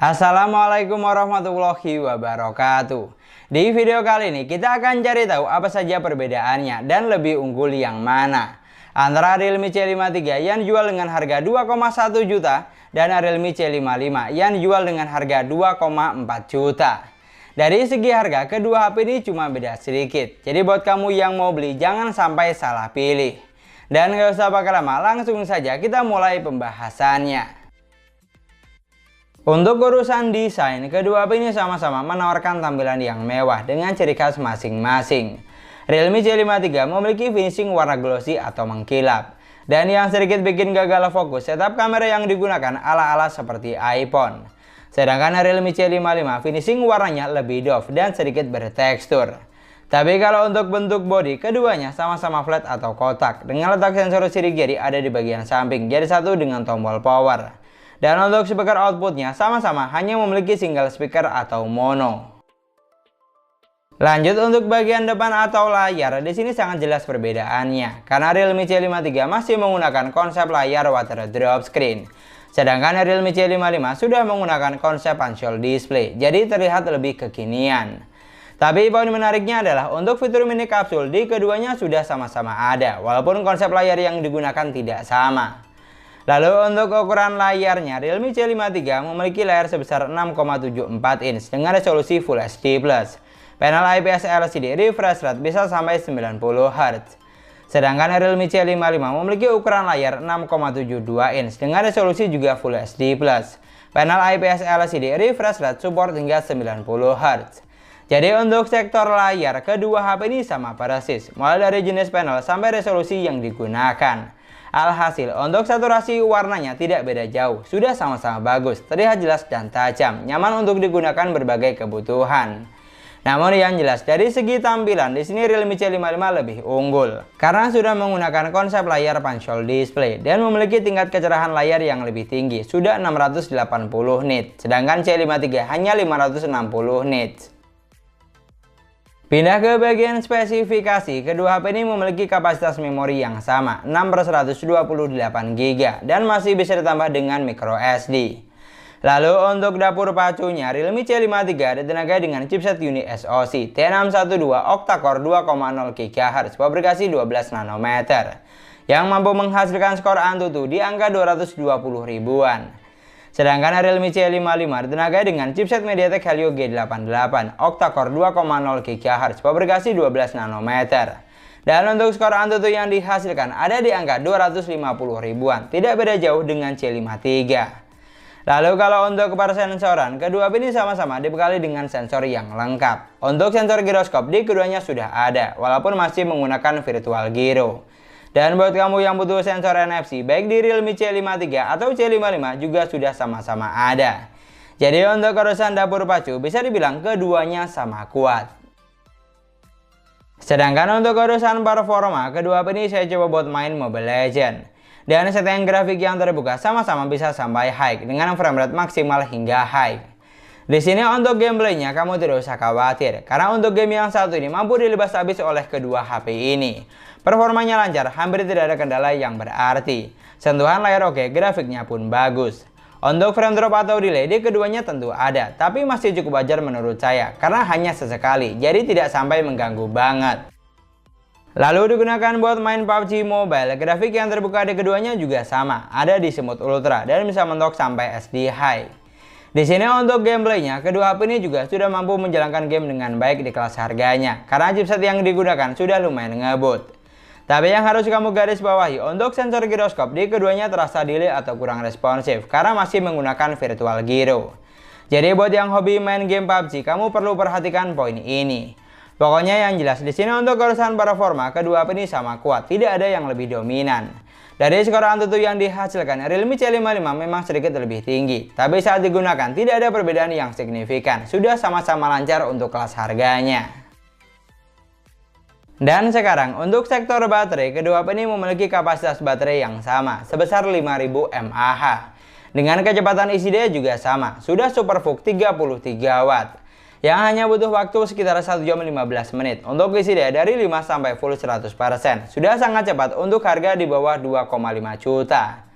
Assalamualaikum warahmatullahi wabarakatuh. Di video kali ini kita akan cari tahu apa saja perbedaannya dan lebih unggul yang mana antara Realme C53 yang jual dengan harga 2,1 juta dan Realme C55 yang jual dengan harga 2,4 juta. Dari segi harga, kedua HP ini cuma beda sedikit. Jadi buat kamu yang mau beli jangan sampai salah pilih. Dan gak usah pakai lama, langsung saja kita mulai pembahasannya. Untuk urusan desain, kedua HP ini sama-sama menawarkan tampilan yang mewah dengan ciri khas masing-masing. Realme C53 memiliki finishing warna glossy atau mengkilap. Dan yang sedikit bikin gagal fokus, setup kamera yang digunakan ala-ala seperti iPhone. Sedangkan Realme C55 finishing warnanya lebih doff dan sedikit bertekstur. Tapi kalau untuk bentuk bodi, keduanya sama-sama flat atau kotak dengan letak sensor sidik jari ada di bagian samping, jadi satu dengan tombol power. Dan untuk speaker outputnya sama-sama hanya memiliki single speaker atau mono. Lanjut untuk bagian depan atau layar, di sini sangat jelas perbedaannya karena Realme C53 masih menggunakan konsep layar water drop screen. Sedangkan Realme C55 sudah menggunakan konsep punch-hole display, jadi terlihat lebih kekinian. Tapi poin menariknya adalah untuk fitur mini kapsul di keduanya sudah sama-sama ada, walaupun konsep layar yang digunakan tidak sama. Lalu untuk ukuran layarnya, Realme C53 memiliki layar sebesar 6,74 inch dengan resolusi Full HD+. Panel IPS LCD refresh rate bisa sampai 90 Hz. Sedangkan Realme C55 memiliki ukuran layar 6,72 inch dengan resolusi juga Full HD+. Panel IPS LCD refresh rate support hingga 90 Hz. Jadi untuk sektor layar, kedua HP ini sama persis, mulai dari jenis panel sampai resolusi yang digunakan. Alhasil, untuk saturasi warnanya tidak beda jauh, sudah sama-sama bagus, terlihat jelas dan tajam, nyaman untuk digunakan berbagai kebutuhan. Namun yang jelas dari segi tampilan, di sini Realme C55 lebih unggul karena sudah menggunakan konsep layar punch-hole display dan memiliki tingkat kecerahan layar yang lebih tinggi, sudah 680 nits, sedangkan C53 hanya 560 nits. Pindah ke bagian spesifikasi, kedua HP ini memiliki kapasitas memori yang sama, 6/128 GB dan masih bisa ditambah dengan micro SD. Lalu untuk dapur pacunya, Realme C53 ditenagai dengan chipset Uni SoC T612 octa-core 2,0 GHz pabrikasi 12 nanometer yang mampu menghasilkan skor Antutu di angka 220 ribuan. Sedangkan Realme C55 ditenagai dengan chipset MediaTek Helio G88 octa-core 2,0 GHz pabrikasi 12 nanometer. Dan untuk skor Antutu yang dihasilkan ada di angka 250 ribuan, tidak beda jauh dengan C53. Lalu kalau untuk persensoran, kedua HP ini sama-sama dibekali dengan sensor yang lengkap. Untuk sensor giroskop di keduanya sudah ada, walaupun masih menggunakan virtual gyro. Dan buat kamu yang butuh sensor NFC, baik di Realme C53 atau C55 juga sudah sama-sama ada. Jadi untuk urusan dapur pacu, bisa dibilang keduanya sama kuat. Sedangkan untuk urusan performa, kedua HP ini saya coba buat main Mobile Legends. Dan settingan grafik yang terbuka sama-sama bisa sampai high dengan frame rate maksimal hingga high. Di sini untuk gameplaynya kamu tidak usah khawatir karena untuk game yang satu ini mampu dilebas habis oleh kedua HP ini. Performanya lancar, hampir tidak ada kendala yang berarti. Sentuhan layar oke, grafiknya pun bagus. Untuk frame drop atau delay di keduanya tentu ada, tapi masih cukup wajar menurut saya karena hanya sesekali, jadi tidak sampai mengganggu banget. Lalu digunakan buat main PUBG Mobile, grafik yang terbuka di keduanya juga sama, ada di Smooth Ultra dan bisa mentok sampai SD High. Di sini untuk gameplaynya, kedua HP ini juga sudah mampu menjalankan game dengan baik di kelas harganya, karena chipset yang digunakan sudah lumayan ngebut. Tapi yang harus kamu garis bawahi, untuk sensor giroskop di keduanya terasa delay atau kurang responsif, karena masih menggunakan virtual gyro. Jadi buat yang hobi main game PUBG, kamu perlu perhatikan poin ini. Pokoknya yang jelas di sini untuk urusan performa, kedua HP ini sama kuat, tidak ada yang lebih dominan. Dari skor Antutu yang dihasilkan, Realme C55 memang sedikit lebih tinggi, tapi saat digunakan tidak ada perbedaan yang signifikan, sudah sama-sama lancar untuk kelas harganya. Dan sekarang untuk sektor baterai, kedua HP ini memiliki kapasitas baterai yang sama, sebesar 5000 mAh. Dengan kecepatan isi daya juga sama, sudah SuperVOOC 33 Watt. Yang hanya butuh waktu sekitar 1 jam 15 menit untuk isi daya dari 5 sampai full 100%. Sudah sangat cepat untuk harga di bawah 2,5 juta.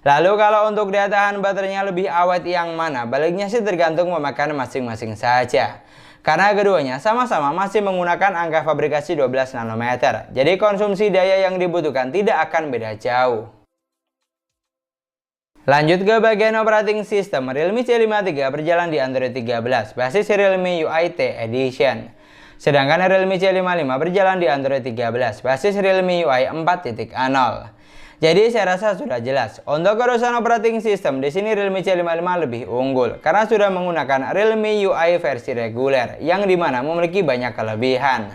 Lalu kalau untuk daya tahan baterainya lebih awet yang mana? Baliknya sih tergantung memakan masing-masing saja. Karena keduanya sama-sama masih menggunakan angka fabrikasi 12 nanometer. Jadi konsumsi daya yang dibutuhkan tidak akan beda jauh. Lanjut ke bagian operating system, Realme C53 berjalan di Android 13, basis Realme UI T Edition. Sedangkan Realme C55 berjalan di Android 13, basis Realme UI 4.0. Jadi saya rasa sudah jelas, untuk urusan operating system di sini Realme C55 lebih unggul karena sudah menggunakan Realme UI versi reguler yang dimana memiliki banyak kelebihan.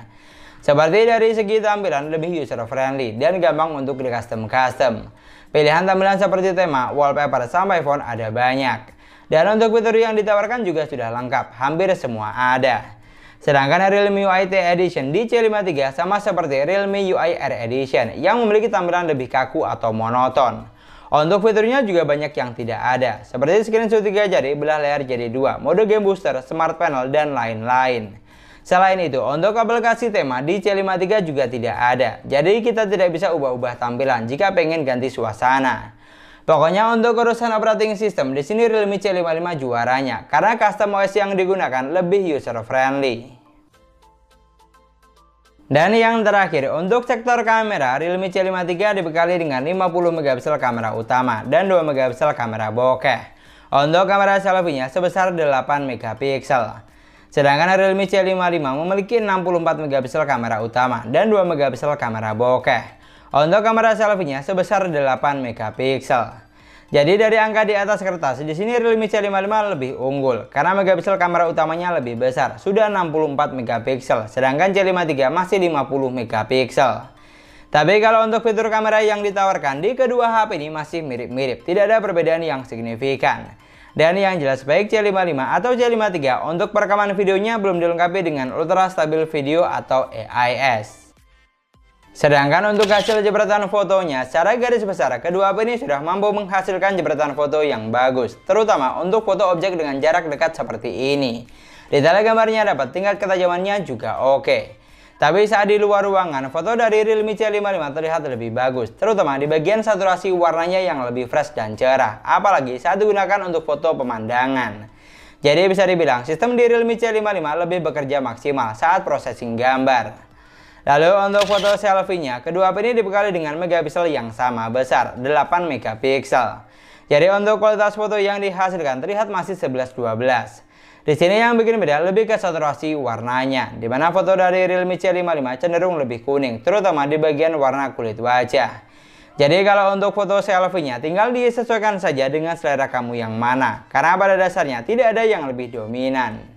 Seperti dari segi tampilan lebih user friendly dan gampang untuk di custom. Pilihan tampilan seperti tema, wallpaper, sampai font ada banyak. Dan untuk fitur yang ditawarkan juga sudah lengkap, hampir semua ada. Sedangkan Realme UI T Edition di C53 sama seperti Realme UI R Edition yang memiliki tampilan lebih kaku atau monoton. Untuk fiturnya juga banyak yang tidak ada, seperti screenshot 3 jari, belah layar jadi 2, mode game booster, smart panel, dan lain-lain. Selain itu, untuk aplikasi tema di C53 juga tidak ada, jadi kita tidak bisa ubah-ubah tampilan jika pengen ganti suasana. Pokoknya untuk urusan operating system di sini Realme C55 juaranya karena custom OS yang digunakan lebih user friendly. Dan yang terakhir, untuk sektor kamera, Realme C53 dibekali dengan 50 megapiksel kamera utama dan 2 megapiksel kamera bokeh. Untuk kamera selfie-nya sebesar 8 megapiksel. Sedangkan Realme C55 memiliki 64 megapiksel kamera utama dan 2 megapiksel kamera bokeh. Untuk kamera selfie-nya sebesar 8 megapiksel. Jadi dari angka di atas kertas, di sini Realme C55 lebih unggul karena megapiksel kamera utamanya lebih besar, sudah 64 megapiksel, sedangkan C53 masih 50 megapiksel. Tapi kalau untuk fitur kamera yang ditawarkan di kedua HP ini masih mirip-mirip, tidak ada perbedaan yang signifikan. Dan yang jelas baik C55 atau C53 untuk perekaman videonya belum dilengkapi dengan Ultra Stabil Video atau AIS. Sedangkan untuk hasil jepretan fotonya, secara garis besar kedua HP ini sudah mampu menghasilkan jepretan foto yang bagus, terutama untuk foto objek dengan jarak dekat seperti ini. Detail gambarnya dapat, tingkat ketajamannya juga oke. Tapi saat di luar ruangan, foto dari Realme C55 terlihat lebih bagus, terutama di bagian saturasi warnanya yang lebih fresh dan cerah, apalagi saat digunakan untuk foto pemandangan. Jadi bisa dibilang sistem di Realme C55 lebih bekerja maksimal saat processing gambar. Lalu untuk foto selfie-nya, kedua HP ini dibekali dengan megapiksel yang sama besar, 8 megapiksel. Jadi untuk kualitas foto yang dihasilkan terlihat masih 11-12. Di sini yang bikin beda lebih ke saturasi warnanya, di mana foto dari Realme C55 cenderung lebih kuning, terutama di bagian warna kulit wajah. Jadi kalau untuk foto selfie-nya tinggal disesuaikan saja dengan selera kamu yang mana, karena pada dasarnya tidak ada yang lebih dominan.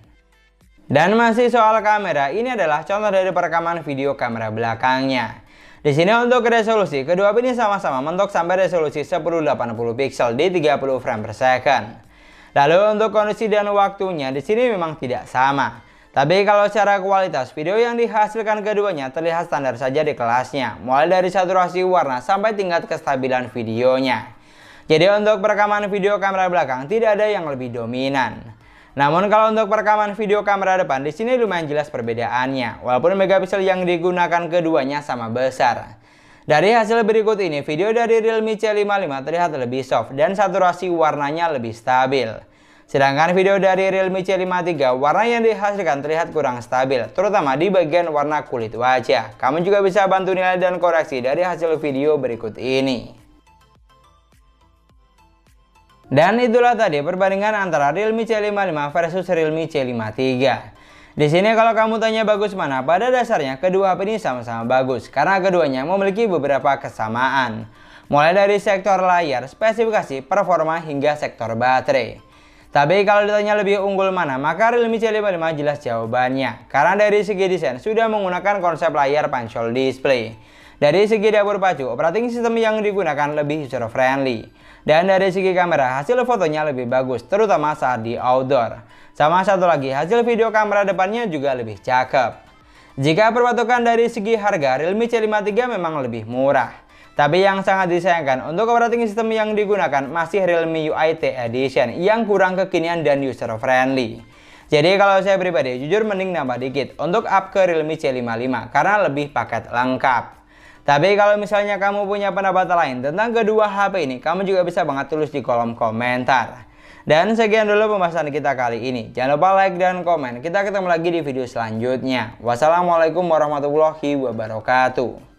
Dan masih soal kamera, ini adalah contoh dari perekaman video kamera belakangnya. Di sini untuk resolusi, kedua HP ini sama-sama mentok sampai resolusi 1080 pixel di 30 frame per second. Lalu untuk kondisi dan waktunya, di sini memang tidak sama. Tapi kalau secara kualitas, video yang dihasilkan keduanya terlihat standar saja di kelasnya, mulai dari saturasi warna sampai tingkat kestabilan videonya. Jadi untuk perekaman video kamera belakang tidak ada yang lebih dominan. Namun kalau untuk perekaman video kamera depan di sini lumayan jelas perbedaannya, walaupun megapiksel yang digunakan keduanya sama besar. Dari hasil berikut ini, video dari Realme C55 terlihat lebih soft dan saturasi warnanya lebih stabil. Sedangkan video dari Realme C53, warna yang dihasilkan terlihat kurang stabil, terutama di bagian warna kulit wajah. Kamu juga bisa bantu nilai dan koreksi dari hasil video berikut ini. Dan itulah tadi perbandingan antara Realme C55 versus Realme C53. Di sini kalau kamu tanya bagus mana, pada dasarnya kedua HP ini sama-sama bagus karena keduanya memiliki beberapa kesamaan. Mulai dari sektor layar, spesifikasi, performa hingga sektor baterai. Tapi kalau ditanya lebih unggul mana, maka Realme C55 jelas jawabannya. Karena dari segi desain sudah menggunakan konsep layar punch-hole display. Dari segi dapur pacu, operating system yang digunakan lebih user friendly. Dan dari segi kamera, hasil fotonya lebih bagus, terutama saat di outdoor. Sama satu lagi, hasil video kamera depannya juga lebih cakep. Jika perpatukan dari segi harga, Realme C53 memang lebih murah. Tapi yang sangat disayangkan, untuk operating system yang digunakan masih Realme UI T Edition yang kurang kekinian dan user friendly. Jadi kalau saya pribadi, jujur mending nambah dikit untuk up ke Realme C55 karena lebih paket lengkap. Tapi kalau misalnya kamu punya pendapat lain tentang kedua HP ini, kamu juga bisa banget tulis di kolom komentar. Dan sekian dulu pembahasan kita kali ini. Jangan lupa like dan komen. Kita ketemu lagi di video selanjutnya. Wassalamualaikum warahmatullahi wabarakatuh.